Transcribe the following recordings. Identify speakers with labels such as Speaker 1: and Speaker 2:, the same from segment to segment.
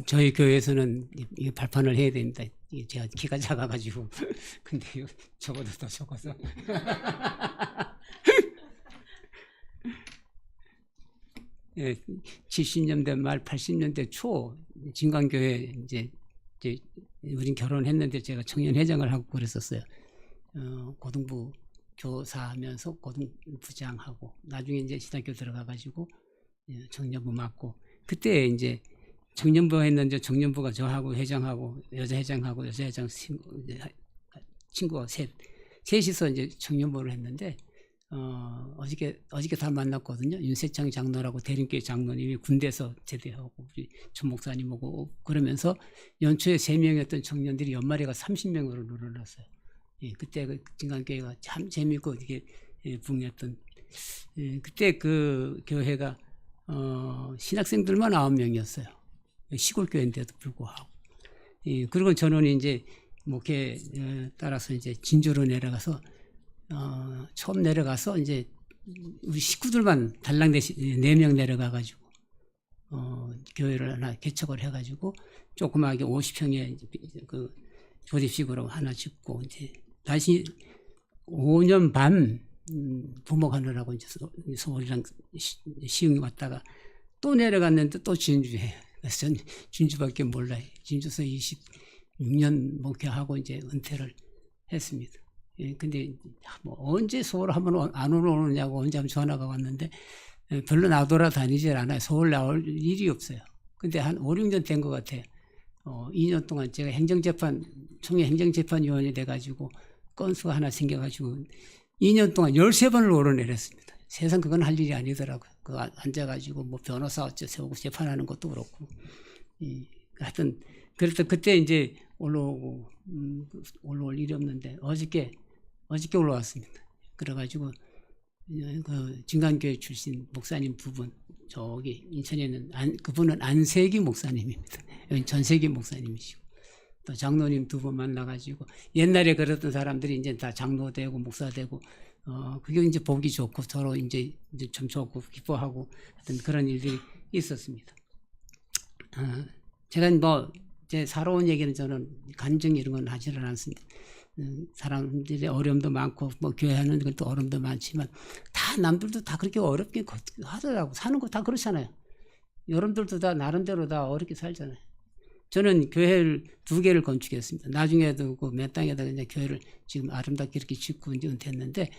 Speaker 1: 저희 교회에서는 이 발판을 해야 됩니다. 제가 키가 작아가지고. 근데 저보다 더 적어서. 예, 70년대 말 80년대 초 진광교회 이제 우린 결혼했는데 제가 청년회장을 하고 그랬었어요. 고등부 교사하면서 고등부장하고 나중에 이제 신학교 들어가가지고 청년부 맡고 그때 이제 청년부 했는데 청년부가 저하고 회장하고 여자 회장하고 여자 회장 친구가 셋이서 이제 청년부를 했는데 어저께 다 만났거든요. 윤세창 장로라고 대림교회 장로님이 군대에서 제대하고 우리 전 목사님하고 그러면서 연초에 3명이었던 청년들이 연말에가 30명으로 늘어났어요. 예, 그때 그 진강교회가 참 재밌고 이게 붕했던 그때 그 교회가 신학생들만 9명이었어요. 시골 교회인데도 불구하고. 예, 그리고 저는 이제 목회 따라서 이제 진주로 내려가서 처음 내려가서 이제 우리 식구들만 달랑 4명 내려가가지고 교회를 하나 개척을 해가지고 조그마하게 50평에 그 조립식으로 하나 짓고 이제 다시 5년 반 부목하느라고 이제 서울이랑 시흥이 왔다가 또 내려갔는데 또 진주에 그래서 전 진주밖에 몰라요. 진주에서 26년 목회하고 이제 은퇴를 했습니다. 예, 근데 뭐 언제 서울 한번 안 오느냐고 언제 한번 전화가 왔는데 별로 나돌아다니질 않아요. 서울 나올 일이 없어요. 근데 한 5, 6년 된 것 같아요. 2년 동안 제가 총회 행정재판위원이 돼가지고 건수가 하나 생겨가지고 2년 동안 13번을 오르내렸습니다. 세상 그건 할 일이 아니더라고요. 그 앉아가지고 뭐 변호사 세우고 재판하는 것도 그렇고. 하여튼 그래서 그때 이제 올라올 일이 없는데 어저께 올라왔습니다. 그래가지고 그 진강교회 출신 목사님 두 분 저기 인천에는 그분은 안세기 목사님입니다. 전세기 목사님이시고 또 장로님 두 분 만나가지고 옛날에 그랬던 사람들이 이제 다 장로 되고 목사 되고 그게 이제 보기 좋고 서로 이제 좀 좋고 기뻐하고 하여튼 그런 일들이 있었습니다. 제가 뭐 제 살아온 얘기는 저는 간증 이런 건 하지는 않습니다. 사람들의 어려움도 많고 뭐 교회 하는 것도 어려움도 많지만 다 남들도 다 그렇게 어렵게 하더라고. 사는 거 다 그렇잖아요. 여러분들도 다 나름대로 다 어렵게 살잖아요. 저는 교회를 2개를 건축했습니다. 나중에도 그 맨 땅에다가 이제 교회를 지금 아름답게 이렇게 짓고 이제 은퇴했는데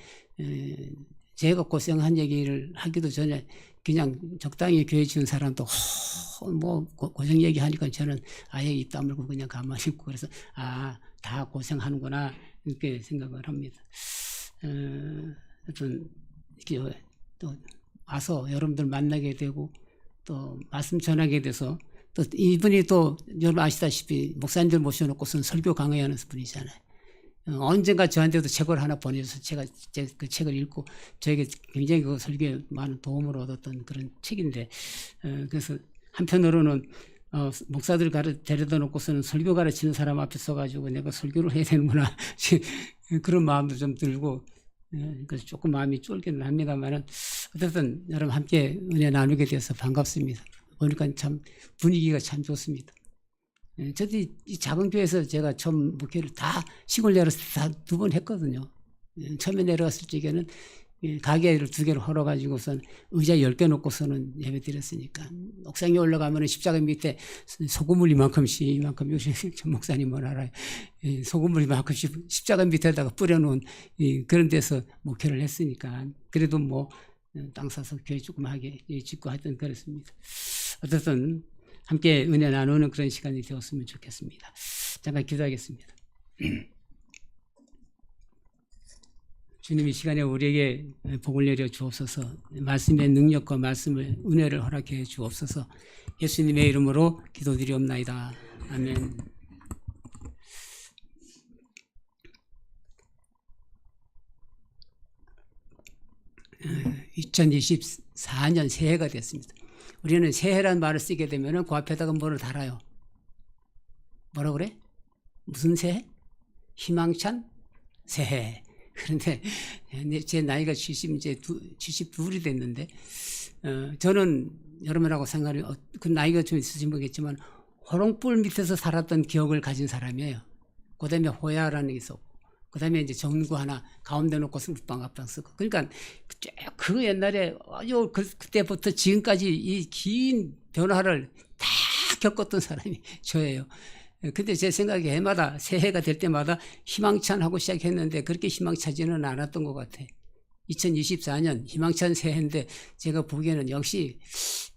Speaker 1: 제가 고생한 얘기를 하기도 전에 그냥 적당히 교회 지은 사람도 뭐 고생 얘기하니까 저는 아예 입 다물고 그냥 가만히 있고 그래서 다 고생하는구나 이렇게 생각을 합니다. 하여튼 이렇게 또 와서 여러분들 만나게 되고 또 말씀 전하게 돼서 또 이분이 또 여러분 아시다시피 목사님들 모셔놓고서는 설교 강의하는 분이잖아요. 언젠가 저한테도 책을 하나 보내줘서 제가 그 책을 읽고 저에게 굉장히 그 설교에 많은 도움을 얻었던 그런 책인데 그래서 한편으로는 목사들 데려다 놓고서는 설교 가르치는 사람 앞에 서가지고 내가 설교를 해야 되는구나 그런 마음도 좀 들고 그래서 조금 마음이 쫄기는 합니다만은 어쨌든 여러분 함께 은혜 나누게 돼서 반갑습니다. 보니까 참 분위기가 참 좋습니다. 저도 이 작은 교회에서 제가 처음 목회를 다 시골 내려서 다 2번 했거든요. 처음에 내려갔을 적에는 가게를 2개를 헐어가지고선 의자 10개 놓고서는 예배 드렸으니까 옥상에 올라가면 십자가 밑에 소금물 이만큼 요새 전 목사님은 알아요. 소금물 이만큼씩 십자가 밑에다가 뿌려놓은 그런 데서 목회를 했으니까 그래도 뭐 땅 사서 교회 조그맣게 짓고 하여튼 그랬습니다. 어쨌든 함께 은혜 나누는 그런 시간이 되었으면 좋겠습니다. 잠깐 기도하겠습니다. 주님 이 시간에 우리에게 복을 내려 주옵소서. 말씀의 능력과 말씀을 은혜를 허락해 주옵소서. 예수님의 이름으로 기도드리옵나이다. 아멘. 어, 2024년 새해가 됐습니다. 우리는 새해라는 말을 쓰게 되면 그 앞에다가 뭐를 달아요? 뭐라 그래? 무슨 새해? 희망찬 새해. 그런데 제 나이가 72이 됐는데 저는 여러분하고 상관이 그 나이가 좀 있으신 모르겠지만 호롱불 밑에서 살았던 기억을 가진 사람이에요. 그 다음에 호야라는 게 있었고, 그 다음에 이제 정구 하나 가운데 놓고서 웃방합방 쓰고. 그러니까 그 옛날에 아주 그때부터 지금까지 이 긴 변화를 다 겪었던 사람이 저예요. 근데 제 생각에 해마다 새해가 될 때마다 희망찬 하고 시작했는데 그렇게 희망차지는 않았던 것 같아. 2024년 희망찬 새해인데 제가 보기에는 역시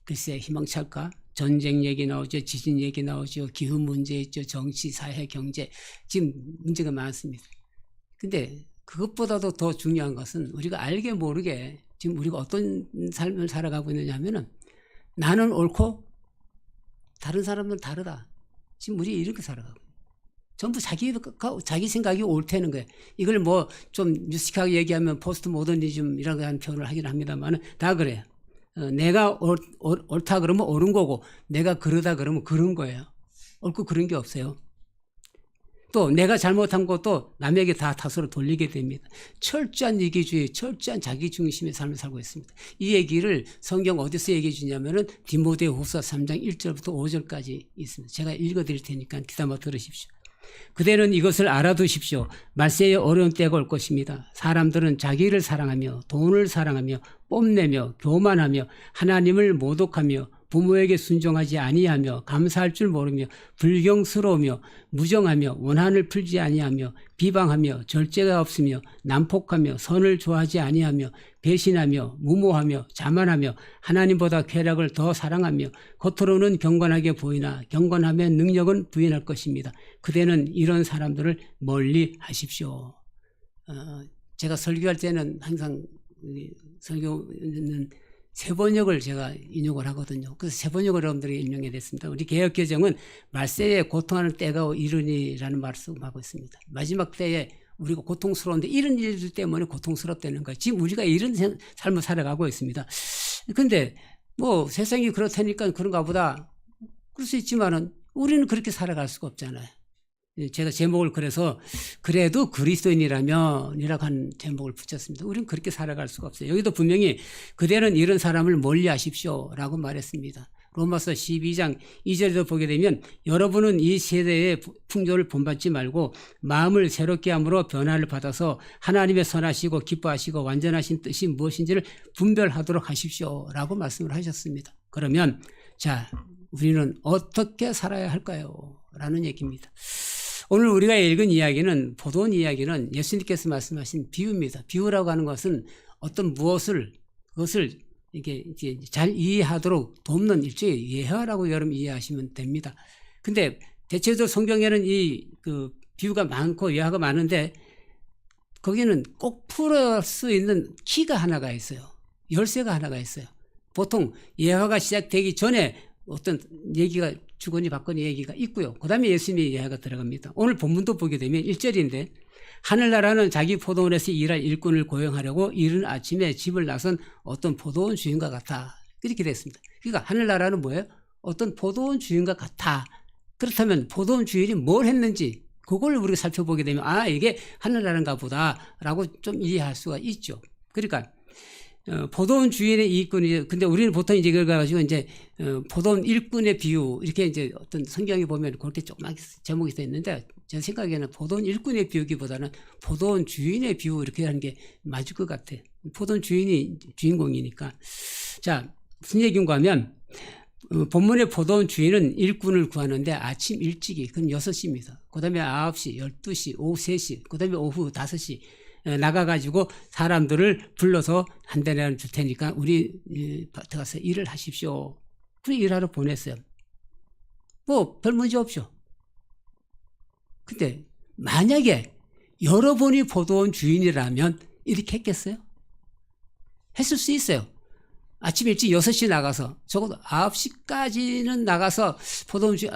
Speaker 1: 글쎄 희망찰까? 전쟁 얘기 나오죠. 지진 얘기 나오죠. 기후 문제 있죠. 정치, 사회, 경제. 지금 문제가 많습니다. 근데 그것보다도 더 중요한 것은 우리가 알게 모르게 지금 우리가 어떤 삶을 살아가고 있느냐 하면은 나는 옳고 다른 사람은 다르다. 지금 우리 이렇게 살아가고. 전부 자기 생각이 옳다는 거예요. 이걸 뭐 좀 뮤직하게 얘기하면 포스트 모더니즘이라는 표현을 하긴 합니다만 다 그래요. 내가 옳다 그러면 옳은 거고 내가 그러다 그러면 그런 거예요. 옳고 그런 게 없어요. 또 내가 잘못한 것도 남에게 다 탓으로 돌리게 됩니다. 철저한 이기주의, 철저한 자기중심의 삶을 살고 있습니다. 이 얘기를 성경 어디서 얘기해 주냐면은 디모데후서 3장 1절부터 5절까지 있습니다. 제가 읽어드릴 테니까 귀담아 들으십시오. 그대는 이것을 알아두십시오. 말세에 어려운 때가 올 것입니다. 사람들은 자기를 사랑하며 돈을 사랑하며 뽐내며 교만하며 하나님을 모독하며 부모에게 순종하지 아니하며 감사할 줄 모르며 불경스러우며 무정하며 원한을 풀지 아니하며 비방하며 절제가 없으며 난폭하며 선을 좋아하지 아니하며 배신하며 무모하며 자만하며 하나님보다 쾌락을 더 사랑하며 겉으로는 경건하게 보이나 경건하면 능력은 부인할 것입니다. 그대는 이런 사람들을 멀리 하십시오. 제가 설교할 때는 항상 설교는 세번역을 제가 인용을 하거든요. 그래서 세번역을 여러분들이 인용해 됐습니다. 우리 개역개정은 말세에 고통하는 때가 이르니라는 말씀하고 있습니다. 마지막 때에 우리가 고통스러운데 이런 일들 때문에 고통스럽다는 거예요. 지금 우리가 이런 삶을 살아가고 있습니다. 근데 뭐 세상이 그렇다니까 그런가 보다 그럴 수 있지만은 우리는 그렇게 살아갈 수가 없잖아요. 제가 제목을 그래서 그래도 그리스도인이라면 이라고 한 제목을 붙였습니다. 우리는 그렇게 살아갈 수가 없어요. 여기도 분명히 그대는 이런 사람을 멀리 하십시오 라고 말했습니다. 로마서 12장 2절에도 보게 되면 여러분은 이 세대의 풍조를 본받지 말고 마음을 새롭게 함으로 변화를 받아서 하나님의 선하시고 기뻐하시고 완전하신 뜻이 무엇인지를 분별하도록 하십시오 라고 말씀을 하셨습니다. 그러면 자 우리는 어떻게 살아야 할까요? 라는 얘기입니다. 오늘 우리가 읽은 이야기는 포도원 이야기는 예수님께서 말씀하신 비유입니다. 비유라고 하는 것은 어떤 무엇을 그것을 이게 잘 이해하도록 돕는 일종의 예화라고 여러분 이해하시면 됩니다. 근데 대체적으로 성경에는 이 그 비유가 많고 예화가 많은데 거기는 꼭 풀을 수 있는 키가 하나가 있어요. 열쇠가 하나가 있어요. 보통 예화가 시작되기 전에 어떤 얘기가 주거니 받거니 얘기가 있고요. 그 다음에 예수님의 이야기가 들어갑니다. 오늘 본문도 보게 되면 1절인데 하늘나라는 자기 포도원에서 일할 일꾼을 고용하려고 이른 아침에 집을 나선 어떤 포도원 주인과 같아. 이렇게 됐습니다. 그러니까 하늘나라는 뭐예요? 어떤 포도원 주인과 같아. 그렇다면 포도원 주인이 뭘 했는지 그걸 우리가 살펴보게 되면 아 이게 하늘나라인가 보다라고 좀 이해할 수가 있죠. 그러니까 포도원 주인의 일꾼이 근데 우리는 보통 이제 이걸 가지고 이제 포도원 일꾼의 비유 이렇게 이제 어떤 성경에 보면 그렇게 조그맣게 제목이 써 있는데 제 생각에는 포도원 일꾼의 비유기보다는 포도원 주인의 비유 이렇게 하는 게 맞을 것 같아요. 포도원 주인이 주인공이니까. 자 무슨 얘기인가 하면 본문의 포도원 주인은 일꾼을 구하는데 아침 일찍이 그건 6시입니다. 그 다음에 9시, 12시, 오후 3시, 그 다음에 오후 5시 나가가지고 사람들을 불러서 한 대나리를 줄 테니까 우리 밭에 가서 일을 하십시오. 그래 일하러 보냈어요. 뭐 별 문제 없죠. 근데 만약에 여러분이 포도원 주인이라면 이렇게 했겠어요? 했을 수 있어요. 아침 일찍 6시 나가서 적어도 9시까지는 나가서 포도원 주인,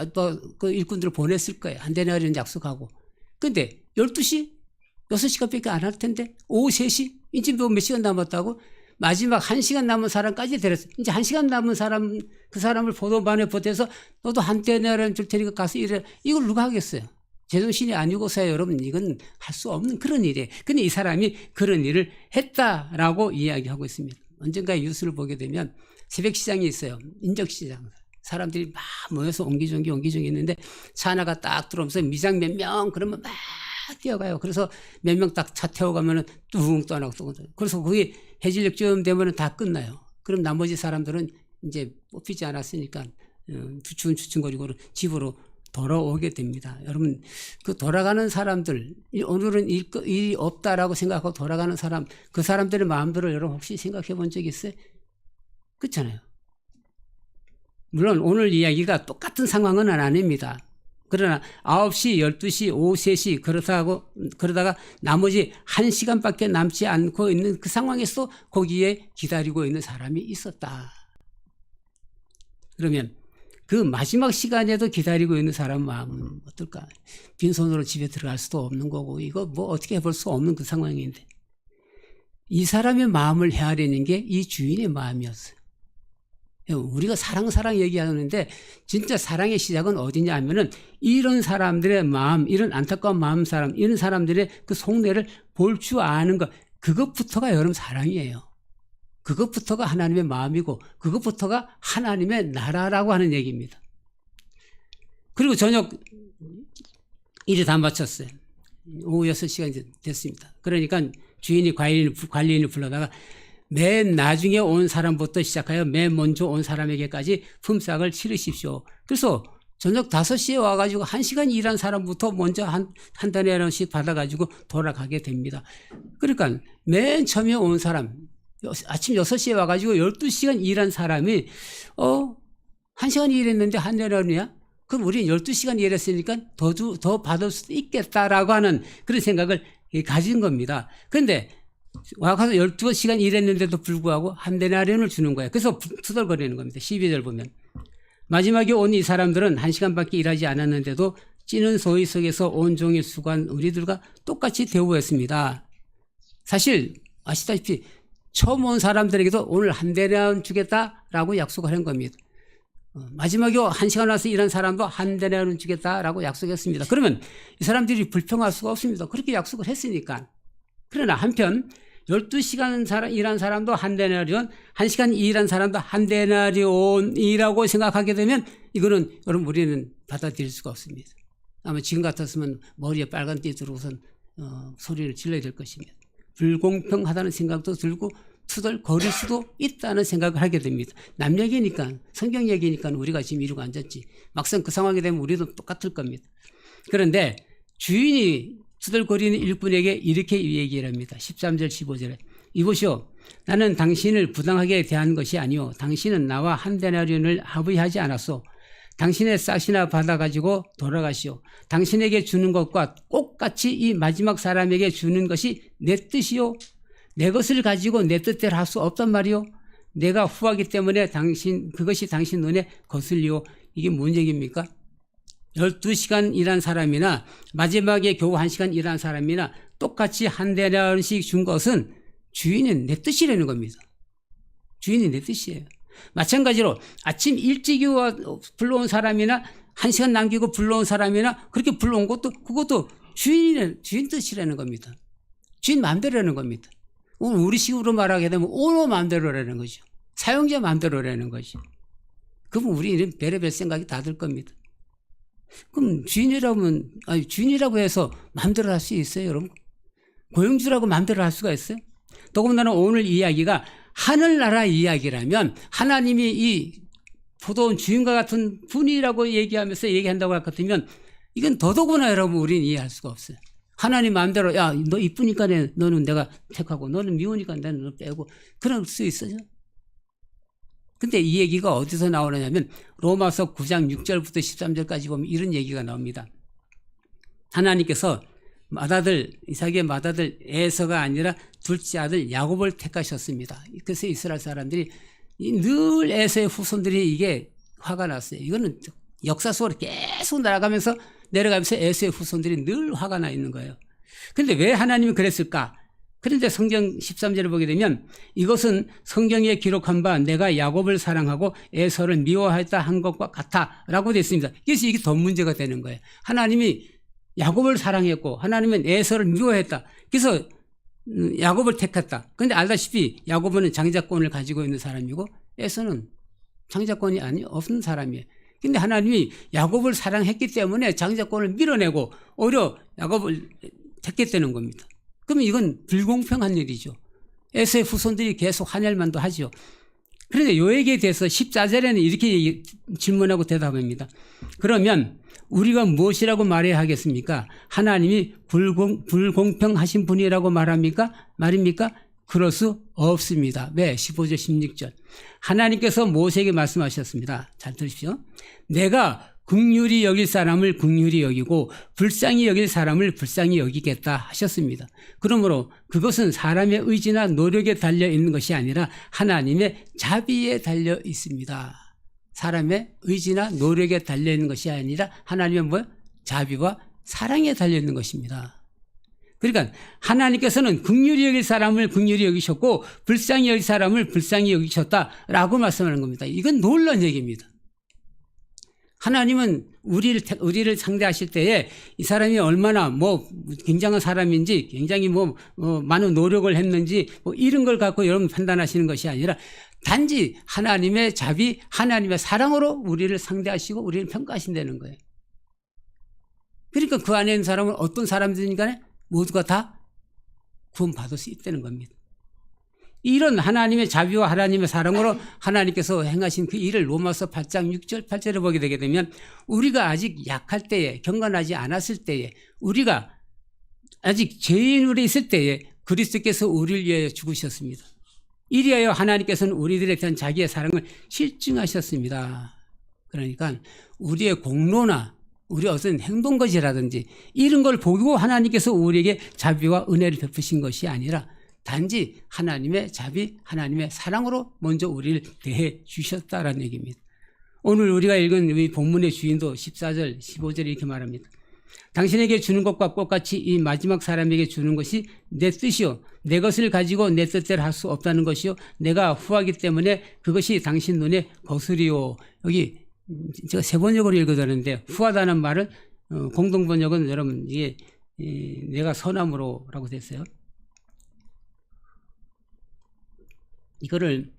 Speaker 1: 그 일꾼들을 보냈을 거예요. 한 대나리는 약속하고. 근데 12시? 6시간밖에 안 할 텐데 오후 3시? 이제 뭐 몇 시간 남았다고? 마지막 1시간 남은 사람까지 데렸어. 이제 1시간 남은 사람 그 사람을 포도원에 보태서 너도 한 대나리는 줄 테니까 가서 일해. 이걸 누가 하겠어요? 제정신이 아니고서야 여러분 이건 할 수 없는 그런 일이에요. 근데 이 사람이 그런 일을 했다라고 이야기하고 있습니다. 언젠가 뉴스를 보게 되면 새벽 시장이 있어요. 인적시장. 사람들이 막 모여서 옹기종기 있는데 차 하나가 딱 들어오면서 미장 몇 명 그러면 막 뛰어가요. 그래서 몇 명 딱 차 태워가면은 뚱 떠나고 또 그래서 거기 해질녘쯤 되면은 다 끝나요. 그럼 나머지 사람들은 이제 뽑히지 않았으니까 주춤주춤거리고 집으로 돌아오게 됩니다. 여러분 그 돌아가는 사람들 오늘은 일이 없다라고 생각하고 돌아가는 사람 그 사람들의 마음들을 여러분 혹시 생각해 본 적 있어요? 그렇잖아요. 물론 오늘 이야기가 똑같은 상황은 아닙니다. 그러나 9시, 12시, 오후 3시 그러다가 나머지 1시간밖에 남지 않고 있는 그 상황에서 거기에 기다리고 있는 사람이 있었다. 그러면 그 마지막 시간에도 기다리고 있는 사람 마음은 어떨까? 빈손으로 집에 들어갈 수도 없는 거고 이거 뭐 어떻게 해볼 수 없는 그 상황인데 이 사람의 마음을 헤아리는 게 이 주인의 마음이었어요. 우리가 사랑 얘기하는데 진짜 사랑의 시작은 어디냐 하면은 이런 사람들의 마음, 이런 안타까운 마음 사람, 이런 사람들의 그 속내를 볼 줄 아는 것, 그것부터가 여러분 사랑이에요. 그것부터가 하나님의 마음이고 그것부터가 하나님의 나라라고 하는 얘기입니다. 그리고 저녁 일이 다 마쳤어요. 오후 6시가 됐습니다. 그러니까 주인이 관리인을 불러다가 맨 나중에 온 사람부터 시작하여 맨 먼저 온 사람에게까지 품삯을 치르십시오. 그래서 저녁 5시에 와가지고 1시간 일한 사람부터 먼저 한 달러씩 받아가지고 돌아가게 됩니다. 그러니까 맨 처음에 온 사람, 아침 6시에 와가지고 12시간 일한 사람이 1시간 일했는데 한 달러냐? 그럼 우리는 12시간 일했으니까 더 받을 수도 있겠다라고 하는 그런 생각을 가진 겁니다. 그런데 와서 12시간 일했는데도 불구하고 한 데나리온을 주는 거예요. 그래서 투덜거리는 겁니다. 12절 보면 마지막에 온 이 사람들은 1시간밖에 일하지 않았는데도 찌는 소위 속에서 온종일 수고한 우리들과 똑같이 대우했습니다. 사실 아시다시피 처음 온 사람들에게도 오늘 한 데나리온 주겠다라고 약속을 한 겁니다. 마지막에 1시간 와서 일한 사람도 한 데나리온 주겠다라고 약속했습니다. 그러면 이 사람들이 불평할 수가 없습니다. 그렇게 약속을 했으니까. 그러나 한편 12시간 일한 사람도 한 데나리온, 1시간 일한 사람도 한 데나리온이라고 생각하게 되면 이거는 여러분 우리는 받아들일 수가 없습니다. 아마 지금 같았으면 머리에 빨간 띠 들어오선 소리를 질러야 될 것입니다. 불공평하다는 생각도 들고 투덜거릴 수도 있다는 생각을 하게 됩니다. 남 얘기니까 성경 얘기니까 우리가 지금 이러고 앉았지. 막상 그 상황이 되면 우리도 똑같을 겁니다. 그런데 주인이 투덜거리는 일꾼에게 이렇게 얘기를 합니다. 13절 15절에 이보시오 나는 당신을 부당하게 대한 것이 아니오 당신은 나와 한 데나리온을 합의하지 않았소. 당신의 싹이나 받아가지고 돌아가시오. 당신에게 주는 것과 똑같이 이 마지막 사람에게 주는 것이 내 뜻이요. 내 것을 가지고 내 뜻대로 할 수 없단 말이오. 내가 후하기 때문에 그것이 당신 눈에 거슬리오. 이게 뭔 얘기입니까? 12시간 일한 사람이나 마지막에 겨우 1시간 일한 사람이나 똑같이 한 데나리온씩 준 것은 주인은 내 뜻이라는 겁니다. 주인이 내 뜻이에요. 마찬가지로 아침 일찍 불러온 사람이나 1시간 남기고 불러온 사람이나 그렇게 불러온 것도 그것도 주인 뜻이라는 겁니다. 주인 마음대로라는 겁니다. 오늘 우리식으로 말하게 되면 오너 마음대로라는 거죠. 사용자 마음대로라는 거죠. 그럼 우리는 별의별 생각이 다 들 겁니다. 그럼 주인이라고 해서 마음대로 할 수 있어요, 여러분? 고용주라고 마음대로 할 수가 있어요? 더군다나 오늘 이야기가 하늘나라 이야기라면 하나님이 이 포도원 주인과 같은 분이라고 얘기한다고 할 것 같으면 이건 더더구나 여러분 우리는 이해할 수가 없어요. 하나님 마음대로 야, 너 이쁘니까 너는 내가 택하고 너는 미우니까 나는 너 빼고 그럴 수 있어요? 근데 이 얘기가 어디서 나오느냐면 로마서 9장 6절부터 13절까지 보면 이런 얘기가 나옵니다. 하나님께서 이삭의 맏아들 에서가 아니라 둘째 아들 야곱을 택하셨습니다. 그래서 이스라엘 사람들이 늘 에서의 후손들이 이게 화가 났어요. 이거는 역사 속으로 계속 내려가면서 에서의 후손들이 늘 화가 나 있는 거예요. 그런데 왜 하나님이 그랬을까? 그런데 성경 13절을 보게 되면 이것은 성경에 기록한 바 내가 야곱을 사랑하고 에서를 미워하였다 한 것과 같아 라고 되어 있습니다. 그래서 이게 더 문제가 되는 거예요. 하나님이 야곱을 사랑했고 하나님은 에서를 미워했다. 그래서 야곱을 택했다. 그런데 알다시피 야곱은 장자권을 가지고 있는 사람이고 에서는 장자권이 없는 사람이에요. 근데 하나님이 야곱을 사랑했기 때문에 장자권을 밀어내고 오히려 야곱을 택했다는 겁니다. 그러면 이건 불공평한 일이죠. 에서의 후손들이 계속 환멸만도 하죠. 그런데 요 얘기에 대해서 14절에는 이렇게 질문하고 대답합니다. 그러면 우리가 무엇이라고 말해야 하겠습니까? 하나님이 불공평하신 분이라고 말입니까? 그럴 수 없습니다. 왜? 15절 16절. 하나님께서 모세에게 말씀하셨습니다. 잘 들으십시오. 내가 긍휼히 여길 사람을 긍휼히 여기고 불쌍히 여길 사람을 불쌍히 여기겠다 하셨습니다. 그러므로 그것은 사람의 의지나 노력에 달려 있는 것이 아니라 하나님의 자비에 달려 있습니다. 사람의 의지나 노력에 달려 있는 것이 아니라 하나님의 자비와 사랑에 달려 있는 것입니다. 그러니까 하나님께서는 긍휼히 여길 사람을 긍휼히 여기셨고 불쌍히 여길 사람을 불쌍히 여기셨다라고 말씀하는 겁니다. 이건 놀라운 얘기입니다. 하나님은 우리를 상대하실 때에 이 사람이 얼마나 굉장한 사람인지 굉장히 많은 노력을 했는지 이런 걸 갖고 여러분 판단하시는 것이 아니라 단지 하나님의 자비, 하나님의 사랑으로 우리를 상대하시고 우리를 평가하신다는 거예요. 그러니까 그 안에 있는 사람은 어떤 사람이든 간에 모두가 다 구원받을 수 있다는 겁니다. 이런 하나님의 자비와 하나님의 사랑으로 하나님께서 행하신 그 일을 로마서 8장 6절 8절에 보게 되게 되면 우리가 아직 약할 때에 경건하지 않았을 때에 우리가 아직 죄인으로 있을 때에 그리스도께서 우리를 위하여 죽으셨습니다. 이리하여 하나님께서는 우리들에 대한 자기의 사랑을 실증하셨습니다. 그러니까 우리의 공로나 우리 어떤 행동것이라든지 이런 걸 보고 하나님께서 우리에게 자비와 은혜를 베푸신 것이 아니라 단지 하나님의 자비, 하나님의 사랑으로 먼저 우리를 대해 주셨다라는 얘기입니다. 오늘 우리가 읽은 이 본문의 주인도 14절, 15절에 이렇게 말합니다. 당신에게 주는 것과 똑같이 이 마지막 사람에게 주는 것이 내 뜻이요. 내 것을 가지고 내 뜻대로 할 수 없다는 것이요. 내가 후하기 때문에 그것이 당신 눈에 거스리요. 여기 제가 세번역으로 읽어드렸는데 후하다는 말은 공동번역은 여러분 이게 내가 선함으로라고 됐어요. 이거를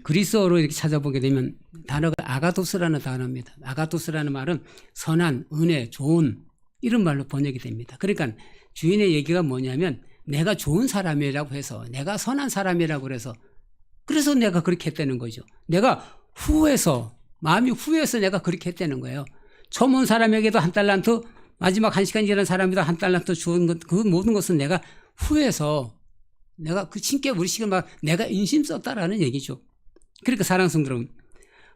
Speaker 1: 그리스어로 이렇게 찾아보게 되면 단어가 아가도스라는 단어입니다. 아가도스라는 말은 선한, 은혜, 좋은 이런 말로 번역이 됩니다. 그러니까 주인의 얘기가 뭐냐면 내가 좋은 사람이라고 해서 내가 선한 사람이라고 해서 그래서 내가 그렇게 했다는 거죠. 내가 마음이 후회해서 내가 그렇게 했다는 거예요. 처음 온 사람에게도 한 달란트, 마지막 1시간 일한 사람에도 한 달란트 주는 것, 그 모든 것은 내가 후회해서 내가 그 신께 우리 식을 내가 인심 썼다라는 얘기죠. 그러니까 사랑성들 여러분,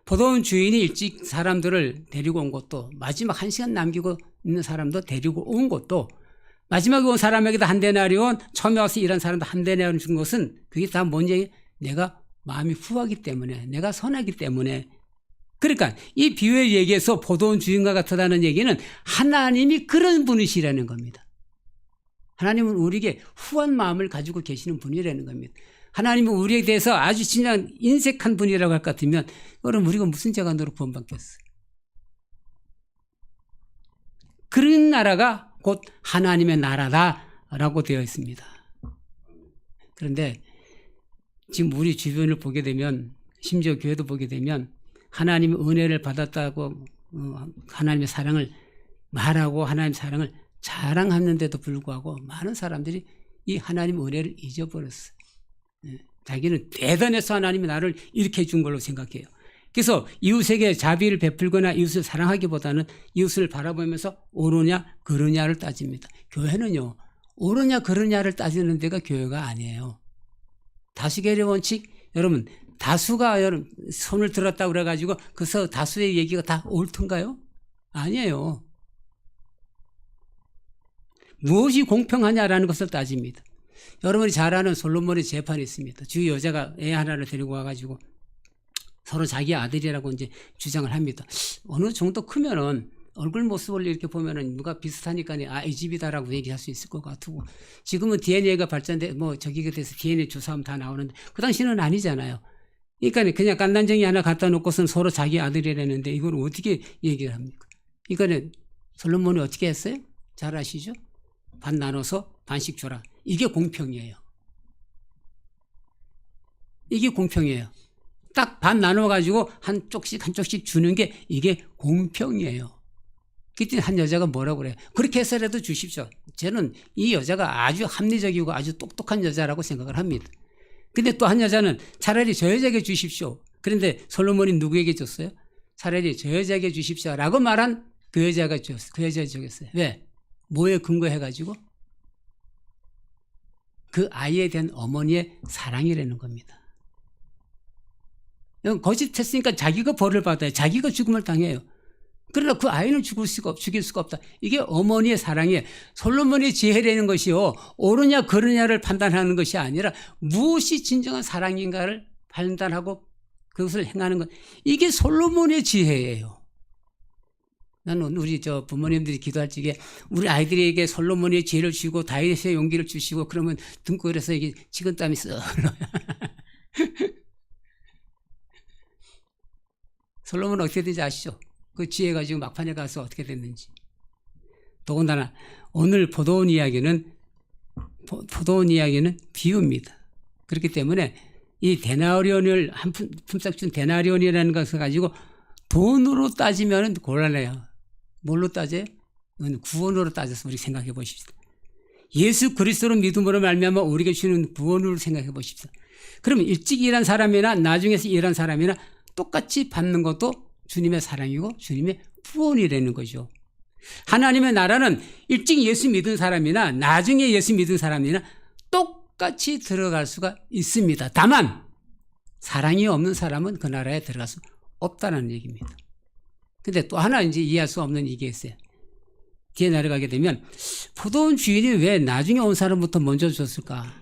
Speaker 1: 보통 주인이 일찍 사람들을 데리고 온 것도 마지막 1시간 남기고 있는 사람도 데리고 온 것도 마지막에 온 사람에게도 한 데나리온, 처음에 와서 일한 사람도 한 데나리온 준 것은 그게 다 뭔지 내가 마음이 후하기 때문에 내가 선하기 때문에 그러니까 이 비유의 얘기에서 포도원 주인과 같다는 얘기는 하나님이 그런 분이시라는 겁니다. 하나님은 우리에게 후한 마음을 가지고 계시는 분이라는 겁니다. 하나님은 우리에 대해서 아주 진짜 인색한 분이라고 할 것 같으면 그럼 우리가 무슨 죄가 너로 구원받겠어요? 그런 나라가 곧 하나님의 나라다라고 되어 있습니다. 그런데 지금 우리 주변을 보게 되면 심지어 교회도 보게 되면 하나님의 은혜를 받았다고 하나님의 사랑을 말하고 하나님의 사랑을 자랑하는데도 불구하고 많은 사람들이 이 하나님의 은혜를 잊어버렸어요. 자기는 대단해서 하나님이 나를 이렇게 해준 걸로 생각해요. 그래서 이웃에게 자비를 베풀거나 이웃을 사랑하기보다는 이웃을 바라보면서 옳으냐 그르냐를 따집니다. 교회는요 옳으냐 그르냐를 따지는 데가 교회가 아니에요. 다수결의 원칙 여러분 다수가 여러분 손을 들었다고 그래가지고 그래서 다수의 얘기가 다 옳던가요? 아니에요. 무엇이 공평하냐라는 것을 따집니다. 여러분이 잘 아는 솔로몬의 재판이 있습니다. 주 여자가 애 하나를 데리고 와가지고 서로 자기 아들이라고 이제 주장을 합니다. 어느 정도 크면은 얼굴 모습을 이렇게 보면은 누가 비슷하니까 이 집이다라고 얘기할 수 있을 것 같고 지금은 DNA가 발전돼 저기에 대해서 DNA 조사하면 다 나오는데 그 당시는 아니잖아요. 그러니까 그냥 깐난쟁이 하나 갖다 놓고서는 서로 자기 아들이라는데 이걸 어떻게 얘기를 합니까? 그러니까 솔로몬이 어떻게 했어요? 잘 아시죠? 반 나눠서 반씩 줘라. 이게 공평이에요. 이게 공평이에요. 딱 반 나눠가지고 한쪽씩 주는 게 이게 공평이에요. 그때 한 여자가 뭐라고 그래요? 그렇게 해서라도 주십시오. 저는 이 여자가 아주 합리적이고 아주 똑똑한 여자라고 생각을 합니다. 근데 또 한 여자는 차라리 저 여자에게 주십시오. 그런데 솔로몬이 누구에게 줬어요? 차라리 저 여자에게 주십시오. 라고 말한 그 여자가 줬어요. 그 여자가 주겠어요. 왜? 뭐에 근거해가지고? 그 아이에 대한 어머니의 사랑이라는 겁니다. 거짓했으니까 자기가 벌을 받아요. 자기가 죽음을 당해요. 그러나 그 아이는 죽일 수가 없다. 이게 어머니의 사랑이에요. 솔로몬의 지혜라는 것이요, 옳으냐 그르냐를 판단하는 것이 아니라 무엇이 진정한 사랑인가를 판단하고 그것을 행하는 것. 이게 솔로몬의 지혜예요. 나는 우리 부모님들이 기도할 적에 우리 아이들에게 솔로몬의 지혜를 주시고 다윗의 용기를 주시고 그러면 등골에서 이게 식은땀이 쓱 흘러요. 솔로몬은 어떻게 되는지 아시죠? 그 지혜 가지고 막판에 가서 어떻게 됐는지. 더군다나 오늘 포도원 이야기는 비유입니다. 그렇기 때문에 이 데나리온을 한 품삯 준 데나리온이라는 것을 가지고 돈으로 따지면 곤란해요. 뭘로 따져요? 구원으로 따져서 우리 생각해 보십시오. 예수 그리스도로 믿음으로 말미암아 우리에게 주는 구원으로 생각해 보십시오. 그러면 일찍 일한 사람이나 나중에서 일한 사람이나 똑같이 받는 것도 주님의 사랑이고 주님의 구원이라는 거죠. 하나님의 나라는 일찍 예수 믿은 사람이나 나중에 예수 믿은 사람이나 똑같이 들어갈 수가 있습니다. 다만 사랑이 없는 사람은 그 나라에 들어갈 수 없다는 얘기입니다. 근데 또 하나 이제 이해할 수 없는 이게 있어요. 뒤에 내려가게 되면 포도원 주인이 왜 나중에 온 사람부터 먼저 줬을까?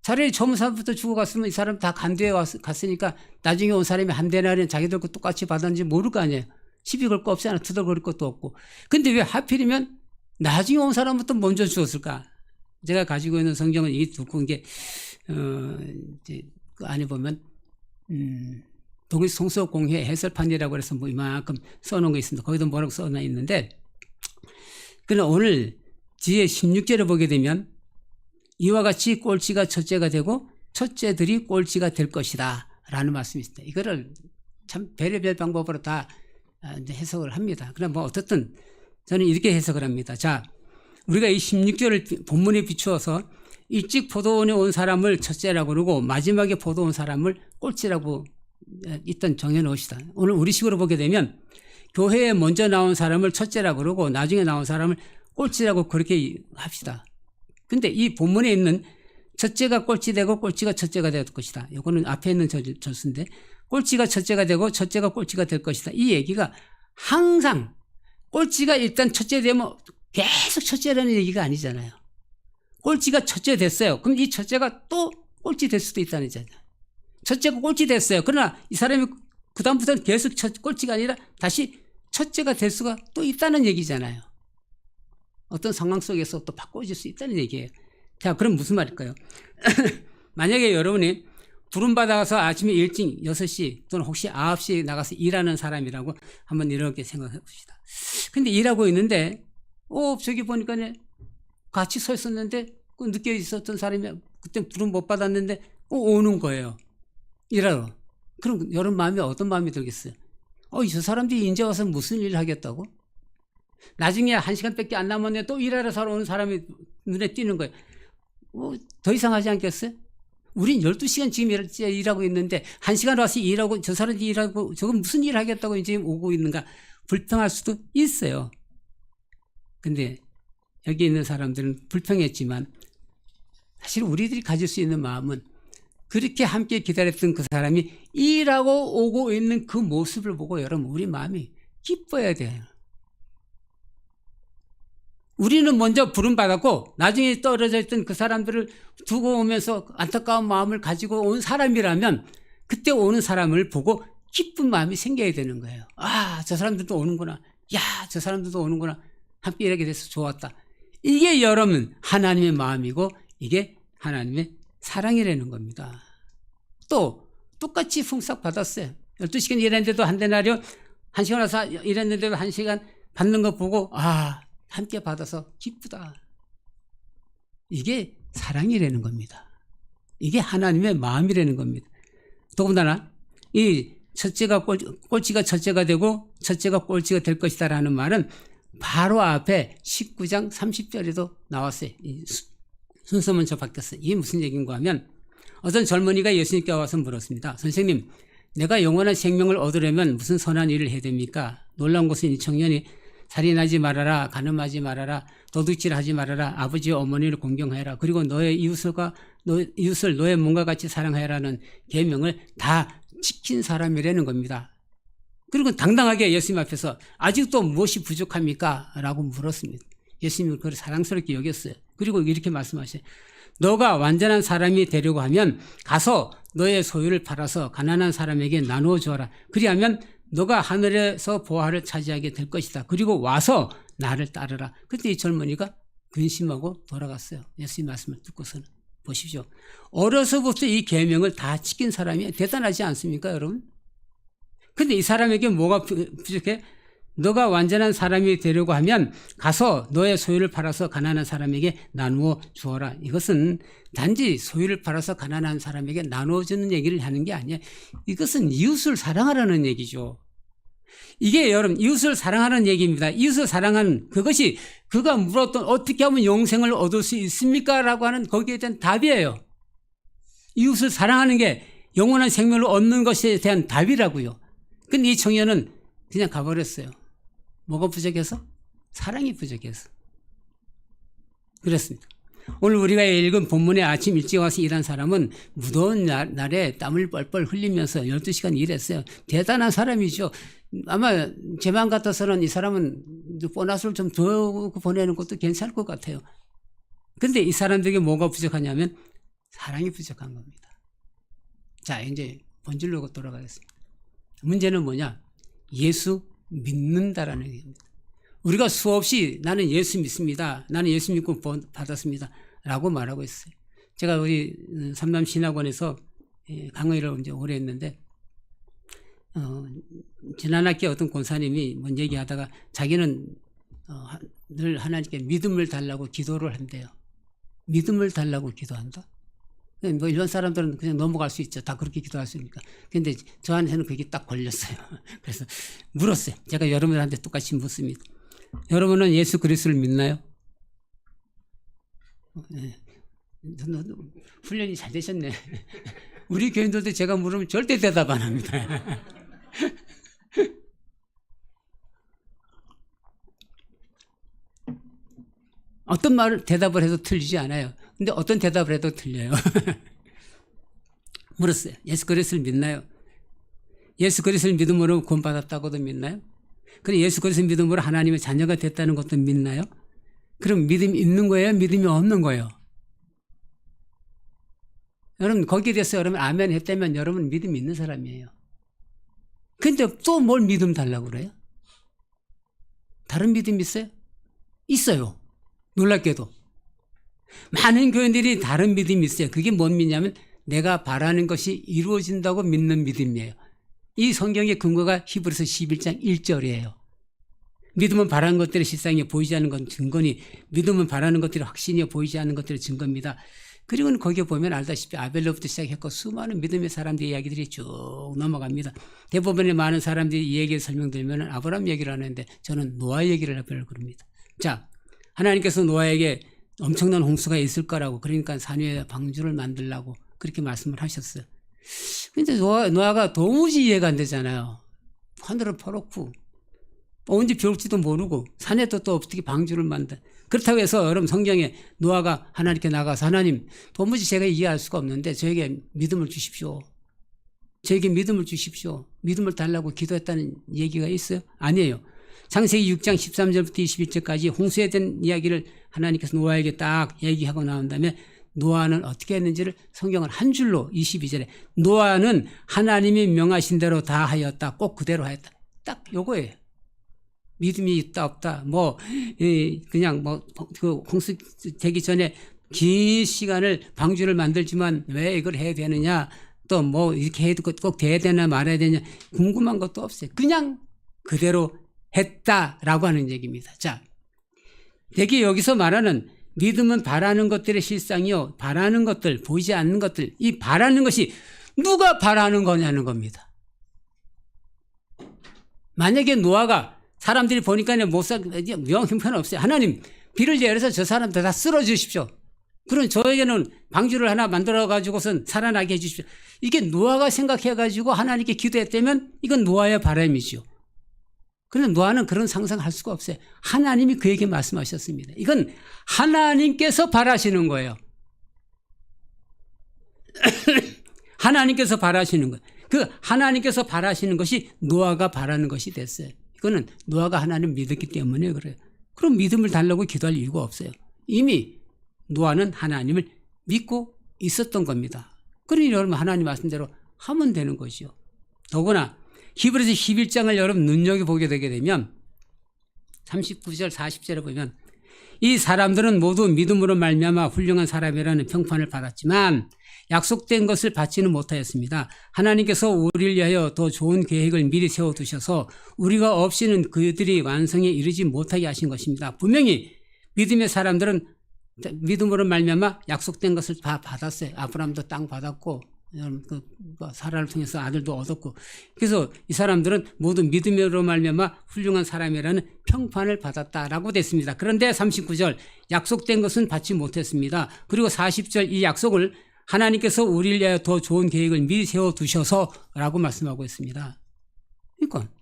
Speaker 1: 차라리 처음 사람부터 주고 갔으면 이 사람 다 간두에 갔으니까 나중에 온 사람이 한 데나리온 자기들 거 똑같이 받았는지 모를 거 아니에요. 시비 걸 거 없잖아. 투덜거릴 것도 없고. 근데 왜 하필이면 나중에 온 사람부터 먼저 주었을까? 제가 가지고 있는 성경은 이게 두꺼운 게, 이제 그 안에 보면, 독일 성서공회 해설판이라고 해서 뭐 이만큼 써놓은 거 있습니다. 거기도 뭐라고 써놔 있는데, 그러나 오늘 뒤에 16절에 보게 되면 이와 같이 꼴찌가 첫째가 되고 첫째들이 꼴찌가 될 것이다 라는 말씀이 있습니다. 이거를 참 별의별 방법으로 다 이제 해석을 합니다. 그러나 뭐 어떻든 저는 이렇게 해석을 합니다. 자, 우리가 이 16절을 본문에 비추어서 일찍 포도원에 온 사람을 첫째라고 그러고 마지막에 포도원 사람을 꼴찌라고 일단 정해놓읍시다. 오늘 우리식으로 보게 되면 교회에 먼저 나온 사람을 첫째라고 그러고 나중에 나온 사람을 꼴찌라고 그렇게 합시다. 근데 이 본문에 있는 첫째가 꼴찌되고 꼴찌가 첫째가 될 것이다. 이거는 앞에 있는 절수인데 꼴찌가 첫째가 되고 첫째가 꼴찌가 될 것이다. 이 얘기가 항상 꼴찌가 일단 첫째 되면 계속 첫째라는 얘기가 아니잖아요. 꼴찌가 첫째 됐어요. 그럼 이 첫째가 또 꼴찌 될 수도 있다는 얘기잖아요. 첫째가 꼴찌 됐어요. 그러나 이 사람이 그다음부터는 계속 꼴찌가 아니라 다시 첫째가 될 수가 또 있다는 얘기잖아요. 어떤 상황 속에서 또 바꿔질 수 있다는 얘기예요. 자, 그럼 무슨 말일까요? 만약에 여러분이 부름받아서 아침에 일찍 6시 또는 혹시 9시에 나가서 일하는 사람이라고 한번 이렇게 생각해 봅시다. 근데 일하고 있는데, 저기 보니까 같이 서 있었는데, 늦게 있었던 사람이 그때 부름 못 받았는데, 오는 거예요. 일하러. 그럼 여러분 마음에 어떤 마음이 들겠어요? 저 사람들이 이제 와서 무슨 일을 하겠다고? 나중에 1시간밖에 안 남았는데 또 일하러 사러 오는 사람이 눈에 띄는 거예요. 더 이상하지 않겠어요? 우린 12시간 지금 일하고 있는데 1시간 와서 일하고 저 사람들이 일하고 저건 무슨 일 하겠다고 이제 오고 있는가 불평할 수도 있어요. 근데 여기 있는 사람들은 불평했지만 사실 우리들이 가질 수 있는 마음은 그렇게 함께 기다렸던 그 사람이 일하고 오고 있는 그 모습을 보고 여러분 우리 마음이 기뻐야 돼요. 우리는 먼저 부름받았고 나중에 떨어져 있던 그 사람들을 두고 오면서 안타까운 마음을 가지고 온 사람이라면 그때 오는 사람을 보고 기쁜 마음이 생겨야 되는 거예요. 저 사람들도 오는구나. 저 사람들도 오는구나. 함께 일하게 돼서 좋았다. 이게 여러분 하나님의 마음이고 이게 하나님의 사랑이라는 겁니다. 또 똑같이 풍삭 받았어요. 12시간 일했는데도 한 데나리온, 1시간 와서 일했는데도 1시간 받는 거 보고 함께 받아서 기쁘다. 이게 사랑이라는 겁니다. 이게 하나님의 마음이라는 겁니다. 더군다나 이 첫째가 꼴찌가 첫째가 되고 첫째가 꼴찌가 될 것이다라는 말은 바로 앞에 19장 30절에도 나왔어요. 이 순서 먼저 바뀌었어요. 이게 무슨 얘기인가 하면 어떤 젊은이가 예수님께 와서 물었습니다. 선생님, 내가 영원한 생명을 얻으려면 무슨 선한 일을 해야 됩니까? 놀라운 것은 이 청년이 살인하지 말아라, 간음하지 말아라, 도둑질하지 말아라, 아버지와 어머니를 공경하여라, 그리고 너의 이웃을 너의 몸과 같이 사랑하여라는 계명을 다 지킨 사람이라는 겁니다. 그리고 당당하게 예수님 앞에서 아직도 무엇이 부족합니까? 라고 물었습니다. 예수님은 그걸 사랑스럽게 여겼어요. 그리고 이렇게 말씀하셔요. 너가 완전한 사람이 되려고 하면 가서 너의 소유를 팔아서 가난한 사람에게 나누어 주어라. 그리하면 너가 하늘에서 보화를 차지하게 될 것이다. 그리고 와서 나를 따르라. 그때 이 젊은이가 근심하고 돌아갔어요. 예수님 말씀을 듣고서는. 보십시오. 어려서부터 이 계명을 다 지킨 사람이 대단하지 않습니까, 여러분? 근데 이 사람에게 뭐가 부족해? 너가 완전한 사람이 되려고 하면 가서 너의 소유를 팔아서 가난한 사람에게 나누어 주어라. 이것은 단지 소유를 팔아서 가난한 사람에게 나누어 주는 얘기를 하는 게 아니야. 이것은 이웃을 사랑하라는 얘기죠. 이게 여러분 이웃을 사랑하는 얘기입니다. 이웃을 사랑하는 그것이 그가 물었던 어떻게 하면 영생을 얻을 수 있습니까? 라고 하는 거기에 대한 답이에요. 이웃을 사랑하는 게 영원한 생명을 얻는 것에 대한 답이라고요. 근데 이 청년은 그냥 가버렸어요. 뭐가 부족해서? 사랑이 부족해서. 그렇습니다. 오늘 우리가 읽은 본문에 아침 일찍 와서 일한 사람은 무더운 날에 땀을 뻘뻘 흘리면서 12시간 일했어요. 대단한 사람이죠. 아마 제 마음 같아서는 이 사람은 보너스를 좀 더 보내는 것도 괜찮을 것 같아요. 근데 이 사람들에게 뭐가 부족하냐면 사랑이 부족한 겁니다. 자, 이제 본질로 돌아가겠습니다. 문제는 뭐냐? 예수 믿는다라는 얘기입니다. 우리가 수없이 나는 예수 믿습니다. 나는 예수 믿고 받았습니다. 라고 말하고 있어요. 제가 우리 삼남신학원에서 강의를 이제 오래 했는데, 지난 학기에 어떤 권사님이 뭔 얘기하다가 자기는 늘 하나님께 믿음을 달라고 기도를 한대요. 믿음을 달라고 기도한다? 뭐 이런 사람들은 그냥 넘어갈 수 있죠. 다 그렇게 기도할 수 있으니까. 근데 저한테는 그게 딱 걸렸어요. 그래서 물었어요. 제가 여러분한테 똑같이 묻습니다. 여러분은 예수 그리스도를 믿나요? 네. 훈련이 잘 되셨네. 우리 교인들도 제가 물으면 절대 대답 안 합니다. 어떤 말을 대답을 해도 틀리지 않아요. 근데 어떤 대답을 해도 틀려요. 물었어요. 예수 그리스도를 믿나요? 예수 그리스도를 믿음으로 구원받았다고도 믿나요? 그럼 예수 그리스도를 믿음으로 하나님의 자녀가 됐다는 것도 믿나요? 그럼 믿음이 있는 거예요? 믿음이 없는 거예요? 여러분 거기에 대해서 여러분 아멘 했다면 여러분 믿음이 있는 사람이에요. 근데 또 뭘 믿음 달라고 그래요? 다른 믿음 있어요? 있어요. 놀랍게도. 많은 교인들이 다른 믿음이 있어요. 그게 뭔 믿냐면 내가 바라는 것이 이루어진다고 믿는 믿음이에요. 이 성경의 근거가 히브리서 11장 1절이에요. 믿음은 바라는 것들이 실상에 보이지 않는 건 증거니 믿음은 바라는 것들이 확신이 보이지 않는 것들이 증거입니다. 그리고 거기에 보면 알다시피 아벨로부터 시작했고 수많은 믿음의 사람들의 이야기들이 쭉 넘어갑니다. 대부분의 많은 사람들이 이 얘기를 설명드리면 아브라함 얘기를 하는데 저는 노아 얘기를 해보려고 합니다. 자, 하나님께서 노아에게 엄청난 홍수가 있을 거라고 그러니까 산 위에 방주를 만들라고 그렇게 말씀을 하셨어요. 근데 노아가 도무지 이해가 안 되잖아요. 하늘은 퍼놓고 언제 비 올지도 모르고 산에도 또 어떻게 방주를 만들. 그렇다고 해서 여러분 성경에 노아가 하나님께 나가서 하나님 도무지 제가 이해할 수가 없는데 저에게 믿음을 주십시오. 저에게 믿음을 주십시오. 믿음을 달라고 기도했다는 얘기가 있어요? 아니에요. 창세기 6장 13절부터 21절까지 홍수에 대한 이야기를 하나님께서 노아에게 딱 얘기하고 나온 다음에 노아는 어떻게 했는지를 성경은 한 줄로 22절에 노아는 하나님이 명하신 대로 다 하였다. 꼭 그대로 하였다. 딱 요거예요. 믿음이 있다 없다 그냥 그 홍수 되기 전에 긴 시간을 방주를 만들지만 왜 이걸 해야 되느냐 또 이렇게 해도 꼭 돼야 되나 말아야 되냐 궁금한 것도 없어요. 그냥 그대로 했다라고 하는 얘기입니다. 자, 대개 여기서 말하는 믿음은 바라는 것들의 실상이요. 바라는 것들, 보이지 않는 것들, 이 바라는 것이 누가 바라는 거냐는 겁니다. 만약에 노아가 사람들이 보니까 영 형편없어요. 하나님 비를 내려서 저 사람들 다 쓸어 주십시오. 그럼 저에게는 방주를 하나 만들어 가지고선 살아나게 해 주십시오. 이게 노아가 생각해 가지고 하나님께 기도했다면 이건 노아의 바람이죠. 그런데 노아는 그런 상상할 수가 없어요. 하나님이 그에게 말씀하셨습니다. 이건 하나님께서 바라시는 거예요. 하나님께서 바라시는 거예요. 그 하나님께서 바라시는 것이 노아가 바라는 것이 됐어요. 이거는 노아가 하나님을 믿었기 때문에 그래요. 그럼 믿음을 달라고 기도할 이유가 없어요. 이미 노아는 하나님을 믿고 있었던 겁니다. 그러니 여러분 하나님 말씀대로 하면 되는 것이요. 더구나 히브리서 11장을 여러분 눈여겨보게 되게 되면 39절 40절에 보면 이 사람들은 모두 믿음으로 말미암아 훌륭한 사람이라는 평판을 받았지만 약속된 것을 받지는 못하였습니다. 하나님께서 우리를 위하여 더 좋은 계획을 미리 세워두셔서 우리가 없이는 그들이 완성에 이르지 못하게 하신 것입니다. 분명히 믿음의 사람들은 믿음으로 말미암아 약속된 것을 다 받았어요. 아브라함도 땅 받았고 사라를 통해서 아들도 얻었고, 그래서 이 사람들은 모두 믿음으로 말미암아 훌륭한 사람이라는 평판을 받았다라고 됐습니다. 그런데 39절 약속된 것은 받지 못했습니다. 그리고 40절 이 약속을 하나님께서 우리를 위하여 더 좋은 계획을 미리 세워두셔서 라고 말씀하고 있습니다. 그러니까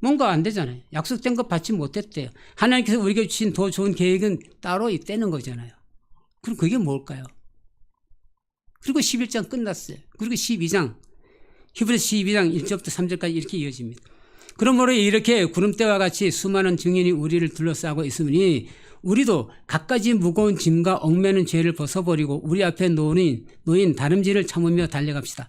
Speaker 1: 뭔가 안 되잖아요. 약속된 것 받지 못했대요. 하나님께서 우리에게 주신 더 좋은 계획은 따로 있다는 거잖아요. 그럼 그게 뭘까요? 그리고 11장 끝났어요. 그리고 12장, 히브리서 12장 1절부터 3절까지 이렇게 이어집니다. 그러므로 이렇게 구름대와 같이 수많은 증인이 우리를 둘러싸고 있으니 우리도 갖가지 무거운 짐과 얽매는 죄를 벗어버리고 우리 앞에 놓인 다름질을 참으며 달려갑시다.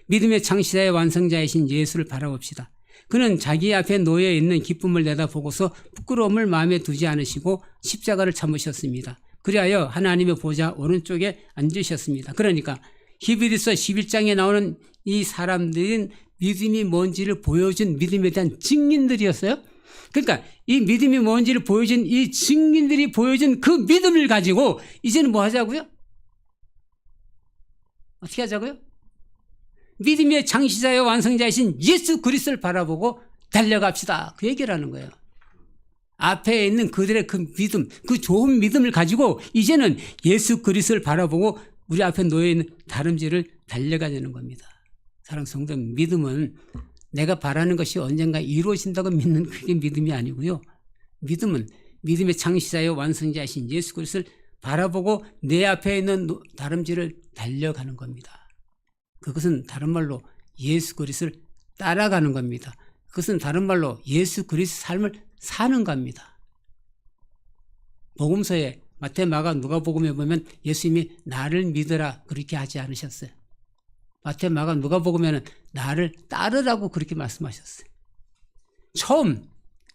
Speaker 1: 믿음의 창시자의 완성자이신 예수를 바라봅시다. 그는 자기 앞에 놓여 있는 기쁨을 내다보고서 부끄러움을 마음에 두지 않으시고 십자가를 참으셨습니다. 그리하여 하나님의 보좌 오른쪽에 앉으셨습니다. 그러니까 히브리서 11장에 나오는 이 사람들은 믿음이 뭔지를 보여준 믿음에 대한 증인들이었어요. 그러니까 이 믿음이 뭔지를 보여준 이 증인들이 보여준 그 믿음을 가지고 이제는 뭐 하자고요? 어떻게 하자고요? 믿음의 창시자여 완성자이신 예수 그리스도를 바라보고 달려갑시다. 그 얘기를 하는 거예요. 앞에 있는 그들의 그 믿음, 그 좋은 믿음을 가지고 이제는 예수 그리스도를 바라보고 우리 앞에 놓여있는 다름질을 달려가자는 겁니다. 사랑하는 성도, 믿음은 내가 바라는 것이 언젠가 이루어진다고 믿는 그게 믿음이 아니고요. 믿음은 믿음의 창시자여 완성자이신 예수 그리스도를 바라보고 내 앞에 있는 다름질을 달려가는 겁니다. 그것은 다른 말로 예수 그리스도를 따라가는 겁니다. 그것은 다른 말로 예수 그리스도 삶을 사는 겁니다. 복음서에 마태, 마가, 누가복음에 보면 예수님이 나를 믿으라 그렇게 하지 않으셨어요. 마태, 마가, 누가복음에는 나를 따르라고 그렇게 말씀하셨어요. 처음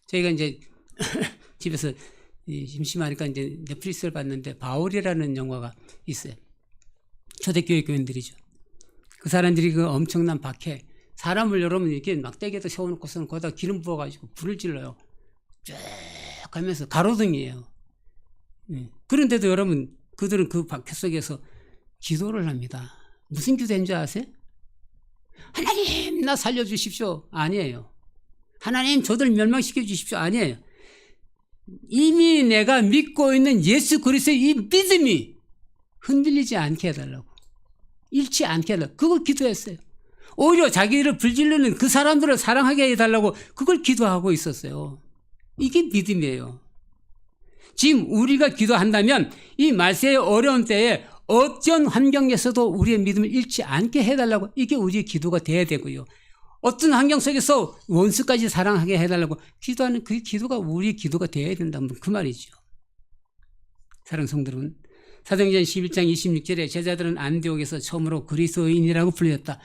Speaker 1: 저희가 이제 집에서 심심하니까 이제 넷플릭스를 봤는데 바울이라는 영화가 있어요. 초대교회 교인들이죠. 그 사람들이 그 엄청난 박해, 사람을 여러분 이렇게 막대기에다 세워놓고서는 거기다 기름 부어가지고 불을 질러요. 쭉 가면서 가로등이에요. 그런데도 여러분 그들은 그 박해 속에서 기도를 합니다. 무슨 기도인 줄 아세요? 하나님 나 살려주십시오. 아니에요. 하나님 저들 멸망시켜 주십시오. 아니에요. 이미 내가 믿고 있는 예수 그리스도의 이 믿음이 흔들리지 않게 해달라고, 잃지 않게 해달라고 그걸 기도했어요. 오히려 자기를 불질르는 그 사람들을 사랑하게 해달라고 그걸 기도하고 있었어요. 이게 믿음이에요. 지금 우리가 기도한다면 이 말세의 어려운 때에 어떤 환경에서도 우리의 믿음을 잃지 않게 해달라고, 이게 우리의 기도가 돼야 되고요. 어떤 환경 속에서 원수까지 사랑하게 해달라고 기도하는 그 기도가 우리의 기도가 돼야 된다면 그 말이죠. 사랑하는 성도들은 사도행전 11장 26절에 제자들은 안디옥에서 처음으로 그리스도인이라고 불렸다.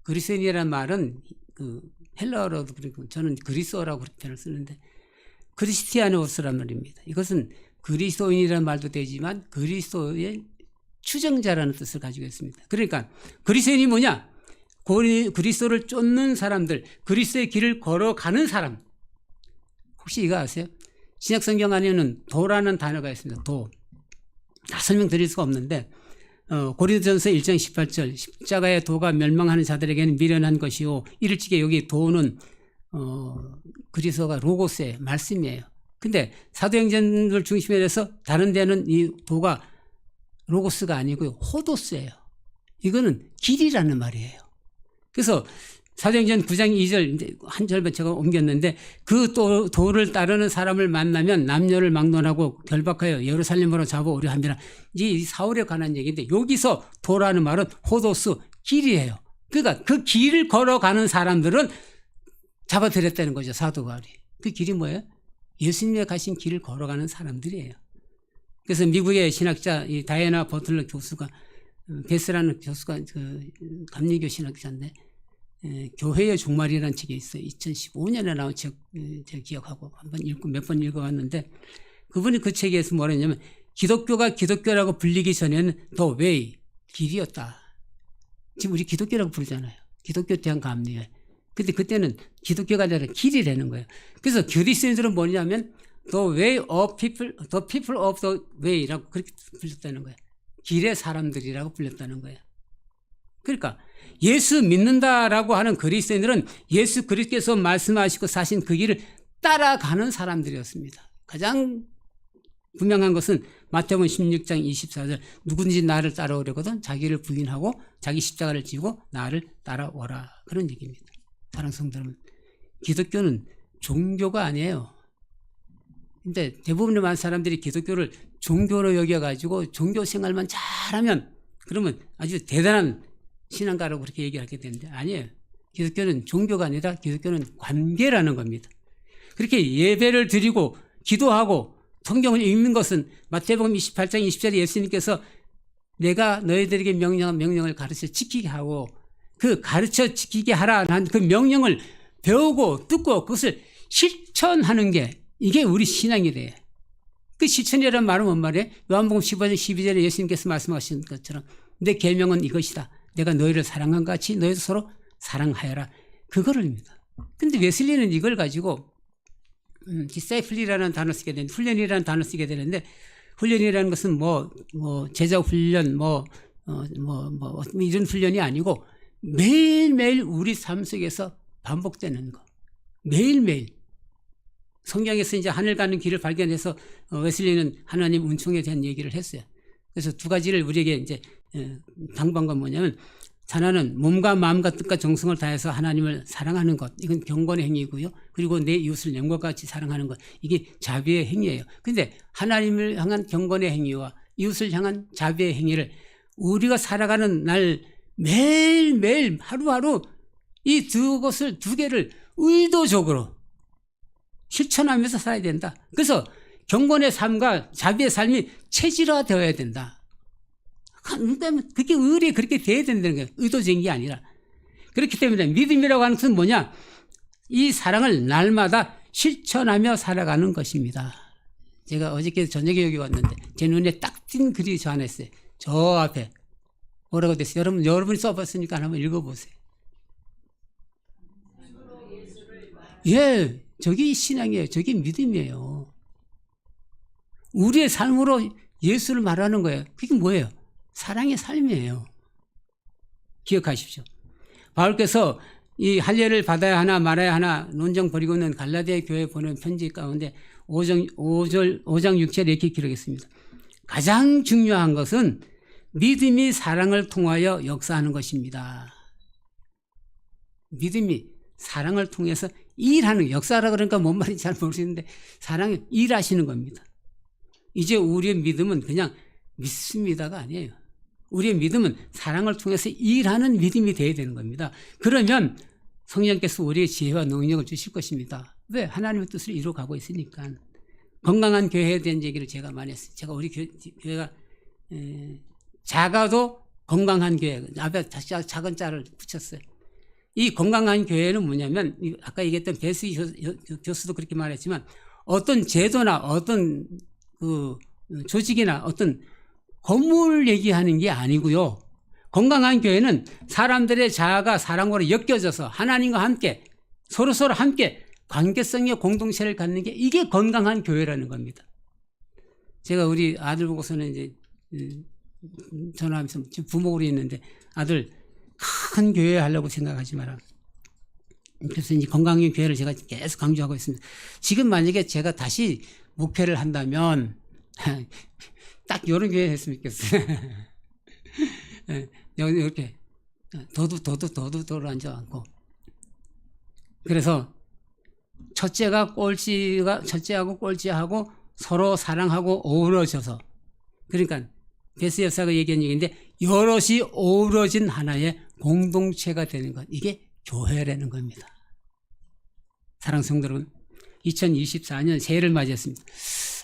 Speaker 1: 그리스도인이라는 말은 그 헬라어로도 그리고 저는 그리스어라고 그렇게 표현을 쓰는데 크리스티아노스란 말입니다. 이것은 그리스도인이라는 말도 되지만 그리스도의 추정자라는 뜻을 가지고 있습니다. 그러니까 그리스도인이 뭐냐? 그리스도를 쫓는 사람들, 그리스도의 길을 걸어가는 사람. 혹시 이거 아세요? 신약성경 안에는 도라는 단어가 있습니다. 도. 다 설명드릴 수가 없는데 고린도전서 1장 18절 십자가의 도가 멸망하는 자들에게는 미련한 것이요 이를지게 여기 도는 그리스도가 로고스예요. 말씀이에요. 근데 사도행전을 중심에 해서 다른 데는 이 도가 로고스가 아니고요. 호도스예요. 이거는 길이라는 말이에요. 그래서 사도행전 9장 2절 이제 한 절만 제가 옮겼는데 그 도를 따르는 사람을 만나면 남녀를 막론하고 결박하여 예루살렘으로 잡아오려 함이라. 이 사울에 관한 얘기인데 여기서 도라는 말은 호도스 길이에요. 그러니까 그 길을 걸어가는 사람들은 잡아들였다는 거죠. 사도 바울이. 그 길이 뭐예요? 예수님의 가신 길을 걸어가는 사람들이에요. 그래서 미국의 신학자 이 다이애나 버틀러 교수가 베스라는 교수가 그 감리교 신학자인데 교회의 종말이라는 책이 있어요. 2015년에 나온 책 제가 기억하고 몇 번 읽어봤는데 그분이 그 책에서 뭐라 했냐면 기독교가 기독교라고 불리기 전에는 더 웨이 길이었다. 지금 우리 기독교라고 부르잖아요. 기독교에 대한 감리회. 근데 그때는 기독교가 아니라 길이라는 거예요. 그래서 그리스도인들은 뭐냐면 the way of people, the people of the way라고 그렇게 불렸다는 거예요. 길의 사람들이라고 불렸다는 거예요. 그러니까 예수 믿는다라고 하는 그리스도인들은 예수 그리스도께서 말씀하시고 사신 그 길을 따라가는 사람들이었습니다. 가장 분명한 것은 마태복음 16장 24절 누구든지 나를 따라오려거든 자기를 부인하고 자기 십자가를 지고 나를 따라오라 그런 얘기입니다. 사랑하는 성도 여러분, 기독교는 종교가 아니에요. 근데 대부분의 많은 사람들이 기독교를 종교로 여겨가지고 종교 생활만 잘하면 그러면 아주 대단한 신앙가라고 그렇게 얘기하게 되는데 아니에요. 기독교는 종교가 아니라 기독교는 관계라는 겁니다. 그렇게 예배를 드리고 기도하고 성경을 읽는 것은 마태복음 28장 20절에 예수님께서 내가 너희들에게 명령한 명령을 가르쳐 지키게 하고 그 가르쳐 지키게 하라는 그 명령을 배우고 듣고 그것을 실천하는 게 이게 우리 신앙이래요. 그 실천이라는 말은 뭔 말이에요? 요한복음 15장 12절에 예수님께서 말씀하신 것처럼 내 계명은 이것이다. 내가 너희를 사랑한 것 같이 너희도 서로 사랑하여라. 그거를입니다. 근데 웨슬리는 이걸 가지고 디사이플이라는 단어 쓰게 되는데 훈련이라는 단어 쓰게 되는데 훈련이라는 것은 제자 훈련 이런 훈련이 아니고 매일매일 우리 삶 속에서 반복되는 거. 매일매일. 성경에서 이제 하늘 가는 길을 발견해서 웨슬리는 하나님 은총에 대한 얘기를 했어요. 그래서 두 가지를 우리에게 이제 당부한 건 뭐냐면 하나는 몸과 마음과 뜻과 정성을 다해서 하나님을 사랑하는 것. 이건 경건의 행위고요. 그리고 내 이웃을 영과 같이 사랑하는 것. 이게 자비의 행위예요. 그런데 하나님을 향한 경건의 행위와 이웃을 향한 자비의 행위를 우리가 살아가는 날 매일매일 하루하루 이 두 개를 의도적으로 실천하면서 살아야 된다. 그래서 경건의 삶과 자비의 삶이 체질화되어야 된다. 그게 의리 그렇게 돼야 된다는 거예요. 의도적인 게 아니라. 그렇기 때문에 믿음이라고 하는 것은 뭐냐? 이 사랑을 날마다 실천하며 살아가는 것입니다. 제가 어저께 저녁에 여기 왔는데 제 눈에 딱 띈 글이 저 안에 있어요. 저 앞에 뭐라고 됐어요? 여러분이 써봤으니까 한번 읽어보세요. 예, 저게 신앙이에요. 저게 믿음이에요. 우리의 삶으로 예수를 말하는 거예요. 그게 뭐예요? 사랑의 삶이에요. 기억하십시오. 바울께서 이 할례를 받아야 하나 말아야 하나 논정 벌이고 있는 갈라디아 교회에 보낸 편지 가운데 5장 6절에 이렇게 기록했습니다. 가장 중요한 것은 믿음이 사랑을 통하여 역사하는 것입니다. 믿음이 사랑을 통해서 일하는, 역사라 그러니까 뭔 말인지 잘 모르겠는데 사랑이 일하시는 겁니다. 이제 우리의 믿음은 그냥 믿습니다가 아니에요. 우리의 믿음은 사랑을 통해서 일하는 믿음이 되어야 되는 겁니다. 그러면 성령께서 우리의 지혜와 능력을 주실 것입니다. 왜? 하나님의 뜻을 이루어가고 있으니까. 건강한 교회에 대한 얘기를 제가 많이 했어요. 제가 우리 교회가 작아도 건강한 교회, 앞에 작은 자를 붙였어요. 이 건강한 교회는 뭐냐면 아까 얘기했던 베스 교수도 그렇게 말했지만 어떤 제도나 어떤 그 조직이나 어떤 건물 얘기하는 게 아니고요. 건강한 교회는 사람들의 자아가 사랑으로 엮여져서 하나님과 함께 서로서로 함께 관계성의 공동체를 갖는 게 이게 건강한 교회라는 겁니다. 제가 우리 아들 보고서는 이제 전화하면서 지금 부모로 있는데 아들 큰 교회 하려고 생각하지 마라. 그래서 이제 건강한 교회를 제가 계속 강조하고 있습니다. 지금 만약에 제가 다시 목회를 한다면 딱 이런 교회 했으면 좋겠어요. 여기 이렇게 도도 앉아갖고 그래서 첫째하고 꼴찌하고 서로 사랑하고 어우러져서 그러니까 베스 여사가 얘기한 얘기인데 여럿이 어우러진 하나의 공동체가 되는 것 이게 교회라는 겁니다. 사랑하는 성도 여러분 2024년 새해를 맞이했습니다.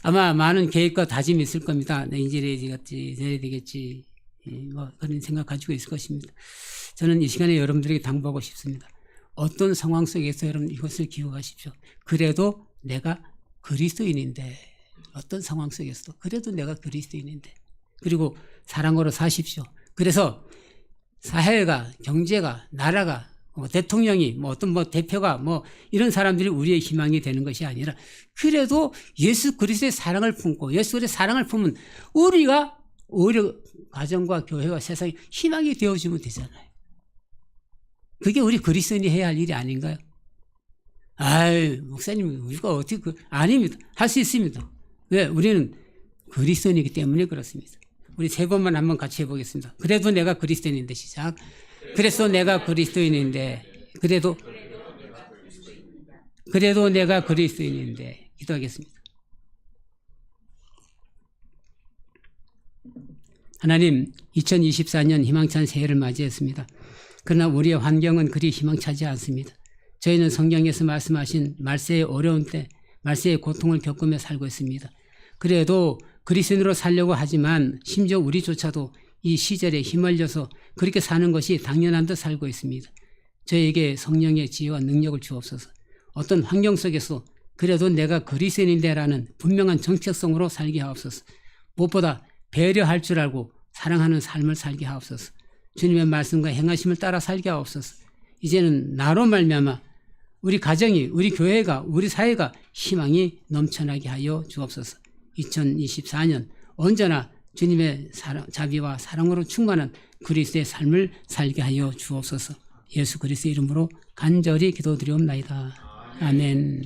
Speaker 1: 아마 많은 계획과 다짐이 있을 겁니다. 이제 이래야 되겠지 뭐 그런 생각 가지고 있을 것입니다. 저는 이 시간에 여러분들에게 당부하고 싶습니다. 어떤 상황 속에서 여러분 이것을 기억하십시오. 그래도 내가 그리스도인인데 어떤 상황 속에서도 그래도 내가 그리스도인인데 그리고 사랑으로 사십시오. 그래서 사회가 경제가 나라가 대통령이 어떤 대표가 이런 사람들이 우리의 희망이 되는 것이 아니라 그래도 예수 그리스도의 사랑을 품고 예수 그리스도의 사랑을 품은 우리가 오히려 가정과 교회와 세상에 희망이 되어주면 되잖아요. 그게 우리 그리스도인이 해야 할 일이 아닌가요? 목사님 우리가 어떻게 아닙니다. 할 수 있습니다. 왜? 우리는 그리스도인이기 때문에 그렇습니다. 우리 세 번만 한번 같이 해보겠습니다. 그래도 내가 그리스도인인데 시작. 그래서 내가 그리스도인인데 그래도 내가 그리스도인인데 기도하겠습니다. 하나님 2024년 희망찬 새해를 맞이했습니다. 그러나 우리의 환경은 그리 희망차지 않습니다. 저희는 성경에서 말씀하신 말세의 어려운 때 말세의 고통을 겪으며 살고 있습니다. 그래도 그리스도인으로 살려고 하지만 심지어 우리조차도 이 시절에 휘말려서 그렇게 사는 것이 당연한 듯 살고 있습니다. 저에게 성령의 지혜와 능력을 주옵소서. 어떤 환경 속에서 그래도 내가 그리스도인인데라는 분명한 정체성으로 살게 하옵소서. 무엇보다 배려할 줄 알고 사랑하는 삶을 살게 하옵소서. 주님의 말씀과 행하심을 따라 살게 하옵소서. 이제는 나로 말미암아 우리 가정이 우리 교회가 우리 사회가 희망이 넘쳐나게 하여 주옵소서. 2024년 언제나 주님의 자비와 사랑으로 충만한 그리스도의 삶을 살게 하여 주옵소서. 예수 그리스도의 이름으로 간절히 기도드리옵나이다. 아멘.